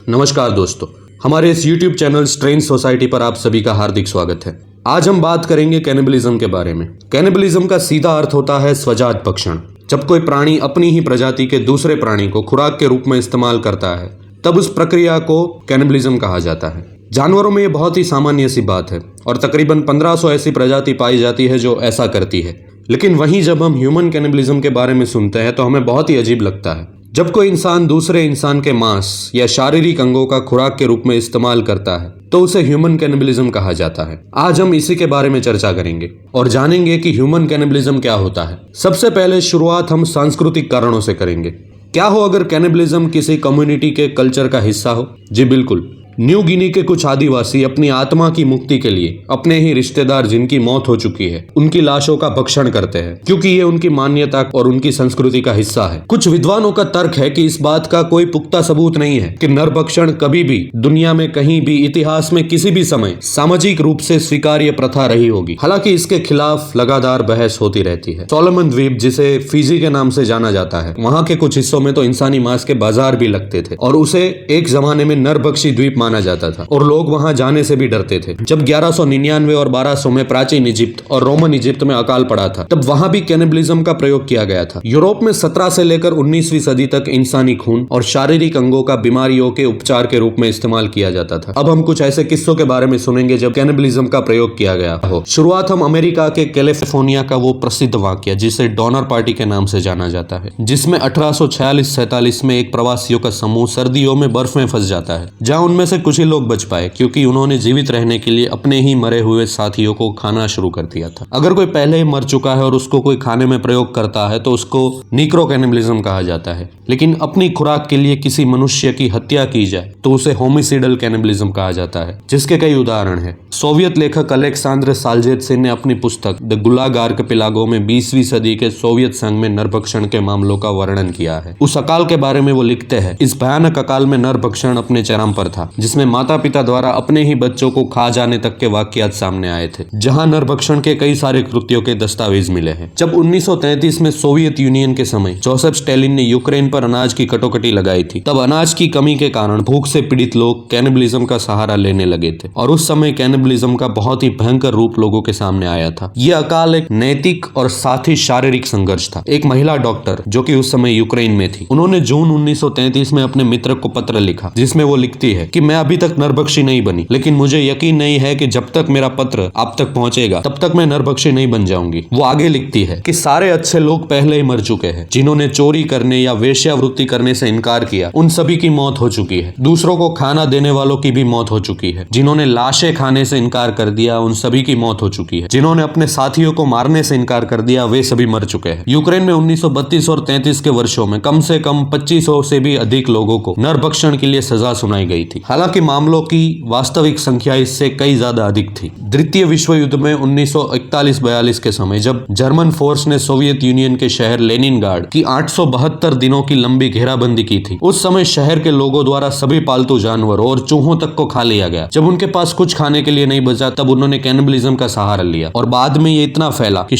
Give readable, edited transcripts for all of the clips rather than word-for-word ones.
नमस्कार दोस्तों, हमारे इस YouTube चैनल स्ट्रेंज सोसाइटी पर आप सभी का हार्दिक स्वागत है। आज हम बात करेंगे कैनिबलिज्म के बारे में। कैनिबलिज्म का सीधा अर्थ होता है स्वजात भक्षण। जब कोई प्राणी अपनी ही प्रजाति के दूसरे प्राणी को खुराक के रूप में इस्तेमाल करता है, तब उस प्रक्रिया को कैनिबलिज्म कहा जाता है। जानवरों में ये बहुत ही सामान्य सी बात है और तकरीबन 1500 ऐसी प्रजाति पाई जाती है जो ऐसा करती है। लेकिन वहीं जब हम ह्यूमन कैनिबलिज्म के बारे में सुनते हैं तो हमें बहुत ही अजीब लगता है। जब कोई इंसान दूसरे इंसान के मांस या शारीरिक अंगों का खुराक के रूप में इस्तेमाल करता है तो उसे ह्यूमन कैनिबलिज्म कहा जाता है। आज हम इसी के बारे में चर्चा करेंगे और जानेंगे कि ह्यूमन कैनिबलिज्म क्या होता है। सबसे पहले शुरुआत हम सांस्कृतिक कारणों से करेंगे। क्या हो अगर कैनिबलिज्म किसी कम्युनिटी के कल्चर का हिस्सा हो? जी बिल्कुल। न्यू गिनी के कुछ आदिवासी अपनी आत्मा की मुक्ति के लिए अपने ही रिश्तेदार जिनकी मौत हो चुकी है उनकी लाशों का भक्षण करते हैं, क्योंकि ये उनकी मान्यता और उनकी संस्कृति का हिस्सा है। कुछ विद्वानों का तर्क है कि इस बात का कोई पुख्ता सबूत नहीं है कि नरभक्षण कभी भी दुनिया में कहीं भी इतिहास में किसी भी समय सामाजिक रूप से स्वीकार्य प्रथा रही होगी। हालांकि इसके खिलाफ लगातार बहस होती रहती है। सोलोमन द्वीप, जिसे फिजी के नाम से जाना जाता है, वहाँ के कुछ हिस्सों में तो इंसानी मांस के बाजार भी लगते थे और उसे एक जमाने में नरभक्षी द्वीप माना जाता था और लोग वहां जाने से भी डरते थे। जब 1199 और 1200 में प्राचीन इजिप्ट और रोमन इजिप्ट में अकाल पड़ा था, तब वहां भी कैनिबलिज्म का प्रयोग किया गया था। यूरोप में 17 से लेकर 19वीं सदी तक इंसानी खून और शारीरिक अंगों का बीमारियों के उपचार के रूप में इस्तेमाल किया जाता था। अब हम कुछ ऐसे किस्सों के बारे में सुनेंगे जब कैनिबलिज्म का प्रयोग किया गया हो। शुरुआत हम अमेरिका के कैलिफोर्निया का वो प्रसिद्ध वाकया जिसे डॉनर पार्टी के नाम से जाना जाता है, जिसमें 1846-47 में एक प्रवासियों का समूह सर्दियों में बर्फ में फंस जाता है, जहां उनमें से कुछ ही लोग बच पाए क्योंकि उन्होंने जीवित रहने के लिए अपने ही मरे हुए साथियों को खाना शुरू कर दिया था। अगर कोई पहले ही मर चुका है और उसको कोई खाने में प्रयोग करता है तो उसको नीक्रो कैनिबलिज्म कहा जाता है। लेकिन अपनी खुराक के लिए किसी मनुष्य की हत्या की जाए तो उसे होमिसाइडल कैनिबलिज्म कहा जाता है, जिसके कई उदाहरण हैं। सोवियत लेखक अलेक्सांद्र साल्जेत्सिन ने अपनी पुस्तक द गुलाग आर्किपेलागो में 20वीं सदी के सोवियत संघ में नरभक्षण के मामलों का वर्णन किया है। उस अकाल के बारे में वो लिखते हैं, इस भयानक अकाल में नरभक्षण अपने चरम पर था, जिसमें माता पिता द्वारा अपने ही बच्चों को खा जाने तक के वाकयात सामने आए थे, जहां नरभक्षण के कई सारे कृत्यों के दस्तावेज मिले हैं। जब 1933 में सोवियत यूनियन के समय जोसेफ स्टालिन ने यूक्रेन पर अनाज की कटौकटी लगाई थी, तब अनाज की कमी के कारण भूख से पीड़ित लोग कैनिबलिज्म का सहारा लेने लगे थे और उस समय कैनिबलिज्म का बहुत ही भयंकर रूप लोगों के सामने आया था। यह अकाल एक नैतिक और साथ ही शारीरिक संघर्ष था। एक महिला डॉक्टर जो कि उस समय यूक्रेन में थी, उन्होंने जून 1933 में अपने मित्र को पत्र लिखा, जिसमें वो लिखती है कि मैं अभी तक नरभक्षी नहीं बनी, लेकिन मुझे यकीन नहीं है कि जब तक मेरा पत्र आप तक पहुंचेगा तब तक मैं नरभक्षी नहीं बन जाऊंगी। वो आगे लिखती है कि सारे अच्छे लोग पहले ही मर चुके हैं। जिन्होंने चोरी करने या वेश्यावृत्ति करने से इनकार किया उन सभी की मौत हो चुकी है। दूसरों को खाना देने वालों की भी मौत हो चुकी है। जिन्होंने लाशें खाने से इनकार कर दिया उन सभी की मौत हो चुकी है। जिन्होंने अपने साथियों को मारने से इनकार कर दिया वे सभी मर चुके हैं। यूक्रेन में 1932 और 33 के वर्षों में कम से कम 2500 से भी अधिक लोगों को नरभक्षण के लिए सजा सुनाई गई थी। हालांकि मामलों की वास्तविक संख्या इससे कई ज्यादा अधिक थी। द्वितीय विश्व युद्ध में 1941-42 के समय जब जर्मन फोर्स ने सोवियत यूनियन के शहर लेनिनग्राड की 872 दिनों की लंबी घेराबंदी की थी, उस समय शहर के लोगों द्वारा सभी पालतू जानवर और चूहों तक को खा लिया गया। जब उनके पास कुछ खाने के लिए नहीं बचा तब उन्होंने कैनिबलिज्म का सहारा लिया और बाद में ये इतना फैला कि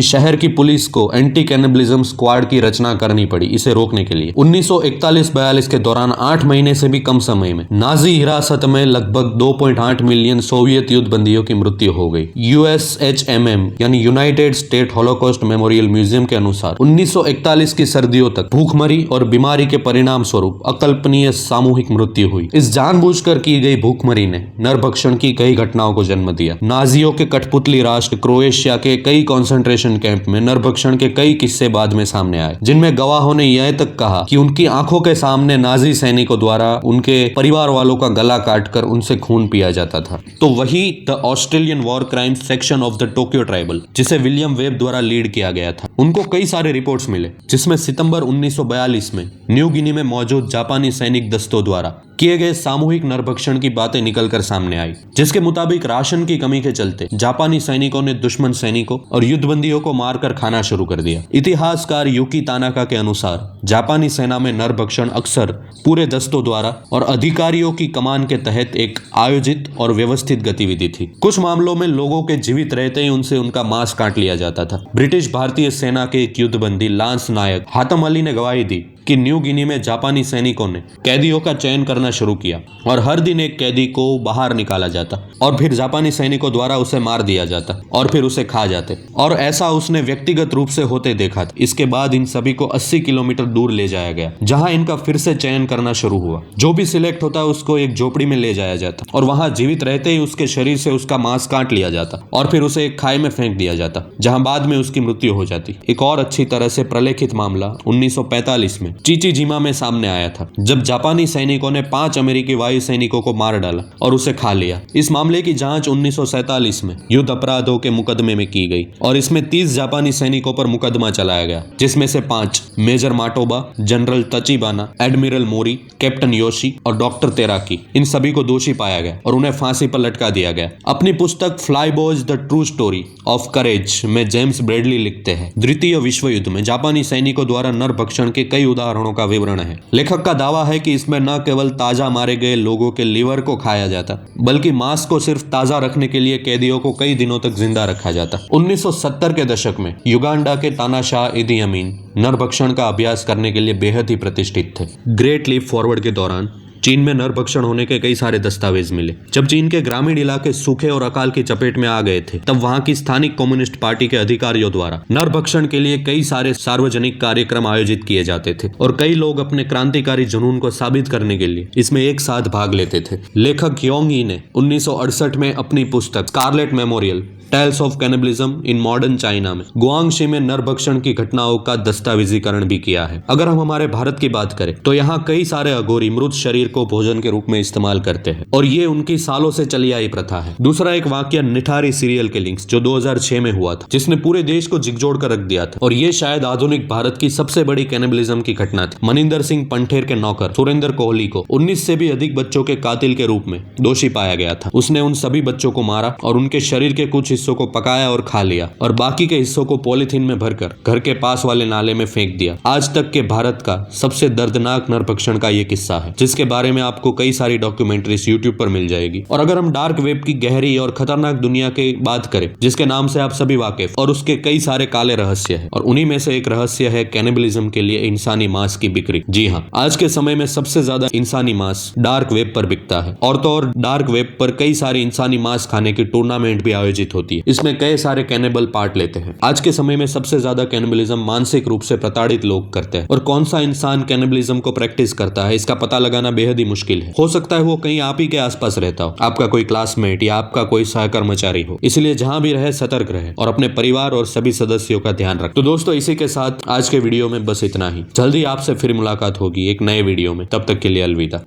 शहर की पुलिस को एंटी कैनिबलिज्म स्क्वाड की रचना करनी पड़ी इसे रोकने के लिए। 1941-42 के दौरान 8 महीने से भी कम समय में नाजी हिरासत में लगभग 2.8 मिलियन सोवियत युद्ध बंदियों की मृत्यु हो गई। USHMM यानी United state Holocaust memorial museum के अनुसार 1941 की सर्दियों तक भूखमरी और बीमारी के परिणाम स्वरूप अकल्पनीय सामूहिक मृत्यु हुई। इस जानबूझकर की गई भूखमरी ने नरभक्षण की कई घटनाओं को जन्म दिया। नाजियों के कठपुतली राष्ट्र क्रोएशिया के कई कंसंट्रेशन कैंप में नरभक्षण के कई किस्से बाद में सामने आए, जिनमें गवाहों ने यह तक कहा कि उनकी आंखों के सामने नाजी सैनिकों द्वारा उनके परिवार वालों का गला काटकर उनसे खून पिया जाता था। तो वही the Australian war crimes section of the Tokyo tribal, जिसे विलियम वेब द्वारा लीड किया गया था, उनको कई सारे रिपोर्ट्स मिले, जिसमें सितंबर 1942 में न्यू गिनी में मौजूद जापानी सैनिक दस्तों द्वारा किए गए सामूहिक नरभक्षण की बातें निकलकर सामने आई, जिसके मुताबिक राशन की कमी के चलते जापानी सैनिकों ने दुश्मन सैनिकों और युद्धबंदियों को मारकर खाना शुरू कर दिया। इतिहासकार यूकी तानाका के अनुसार जापानी सेना में नरभक्षण अक्सर पूरे दस्तों द्वारा और अधिकारियों की कमान के तहत एक आयोजित और व्यवस्थित गतिविधि थी। कुछ मामलों में लोगों के जीवित रहते ही उनसे उनका मांस काट लिया जाता था। ब्रिटिश भारतीय सेना के एक युद्धबंदी लांस नायक हातम अली ने गवाही दी कि न्यू गिनी में जापानी सैनिकों ने कैदियों का चयन करना शुरू किया और हर दिन एक कैदी को बाहर निकाला जाता और फिर जापानी सैनिकों द्वारा उसे मार दिया जाता और फिर उसे खा जाते, और ऐसा उसने व्यक्तिगत रूप से होते देखा था। इसके बाद इन सभी को 80 किलोमीटर दूर ले जाया गया, जहां इनका फिर से चयन करना शुरू हुआ। जो भी सिलेक्ट होता उसको एक झोपड़ी में ले जाया जाता और वहां जीवित रहते ही उसके शरीर से उसका मांस काट लिया जाता और फिर उसे एक खाई में फेंक दिया जाता, जहां बाद में उसकी मृत्यु हो जाती। एक और अच्छी तरह से प्रलेखित मामला 1945 में चिचीजिमा में सामने आया था, जब जापानी सैनिकों ने 5 अमेरिकी वायु सैनिकों को मार डाला और उसे खा लिया। इस मामले की जांच 1947 में युद्ध अपराधों के मुकदमे में की गई और इसमें 30 जापानी सैनिकों पर मुकदमा चलाया गया, जिसमें से 5 मेजर माटोबा, जनरल तचिबाना, एडमिरल मोरी, कैप्टन योशी और डॉक्टर तेराकी, इन सभी को दोषी पाया गया और उन्हें फांसी पर लटका दिया गया। अपनी पुस्तक fly boys the true story of courage में जेम्स ब्रैडली लिखते हैं, द्वितीय विश्व युद्ध में जापानी सैनिकों द्वारा नरभक्षण के कई उदाहरणों का विवरण है। लेखक का दावा है कि इसमें न केवल ताजा मारे गए लोगों के लीवर को खाया जाता, बल्कि मांस को सिर्फ ताजा रखने के लिए कैदियों को कई दिनों तक जिंदा रखा जाता। 1970 के दशक में युगांडा के तानाशाह इदी अमीन नरभक्षण का अभ्यास करने के लिए बेहद ही प्रतिष्ठित थे। ग्रेट लीप फॉरवर्ड के दौरान चीन में नरभक्षण होने के कई सारे दस्तावेज मिले। जब चीन के ग्रामीण इलाके सूखे और अकाल की चपेट में आ गए थे, तब वहां की स्थानिक कम्युनिस्ट पार्टी के अधिकारियों द्वारा नरभक्षण के लिए कई सारे सार्वजनिक कार्यक्रम आयोजित किए जाते थे और कई लोग अपने क्रांतिकारी जुनून को साबित करने के लिए इसमें एक साथ भाग लेते थे। लेखक योंग ई ने 1968 में अपनी पुस्तक scarlet memorial tales of cannibalism in modern China में गुआंगशी में नरभक्षण की घटनाओं का दस्तावेजीकरण भी किया है। अगर हम हमारे भारत की बात करें तो यहाँ कई सारे अघोरी मृत शरीर को भोजन के रूप में इस्तेमाल करते हैं और ये उनकी सालों से चली आई प्रथा है। दूसरा एक वाकया निठारी सीरियल किलिंग्स जो 2006 में हुआ था, जिसने पूरे देश को झिकझोर कर रख दिया था और ये शायद आधुनिक भारत की सबसे बड़ी कैनिबलिज्म की घटना थी। मनिंदर सिंह पंठेर के नौकर सुरेंद्र कोहली को 19 से भी अधिक बच्चों के कातिल के रूप में दोषी पाया गया था। उसने उन सभी बच्चों को मारा और उनके शरीर के कुछ हिस्सों को पकाया और खा लिया और बाकी के हिस्सों को पॉलीथीन में भरकर घर के पास वाले नाले में फेंक दिया। आज तक के भारत का सबसे दर्दनाक नरभक्षण का ये किस्सा है, जिसके बारे में आपको कई सारी डॉक्यूमेंट्रीज यूट्यूब पर मिल जाएगी। और अगर हम डार्क वेब की गहरी और खतरनाक दुनिया की बात करें, जिसके नाम से आप सभी वाकिफ, और उसके कई सारे काले रहस्य है, और उन्हीं में से एक रहस्य है कैनिबलिज्म के लिए इंसानी मांस की बिक्री। जी हाँ, आज के समय में सबसे ज्यादा इंसानी मांस डार्क वेब पर बिकता है और तो और डार्क वेब पर कई सारी इंसानी मांस खाने की टूर्नामेंट भी आयोजित होती है। इसमें कई सारे कैनिबल पार्ट लेते हैं। आज के समय में सबसे ज्यादा कैनिबलिज्म मानसिक रूप से प्रताड़ित लोग करते हैं और कौन सा इंसान कैनिबलिज्म को प्रैक्टिस करता है, इसका पता लगाना बेहद ही मुश्किल है। हो सकता है वो कहीं आप ही के आसपास रहता हो, आपका कोई क्लासमेट या आपका कोई सहकर्मचारी हो। इसलिए जहां भी रहे सतर्क रहे और अपने परिवार और सभी सदस्यों का ध्यान रखें। तो दोस्तों, इसी के साथ आज के वीडियो में बस इतना ही। जल्दी आपसे फिर मुलाकात होगी एक नए वीडियो में। तब तक के लिए अलविदा।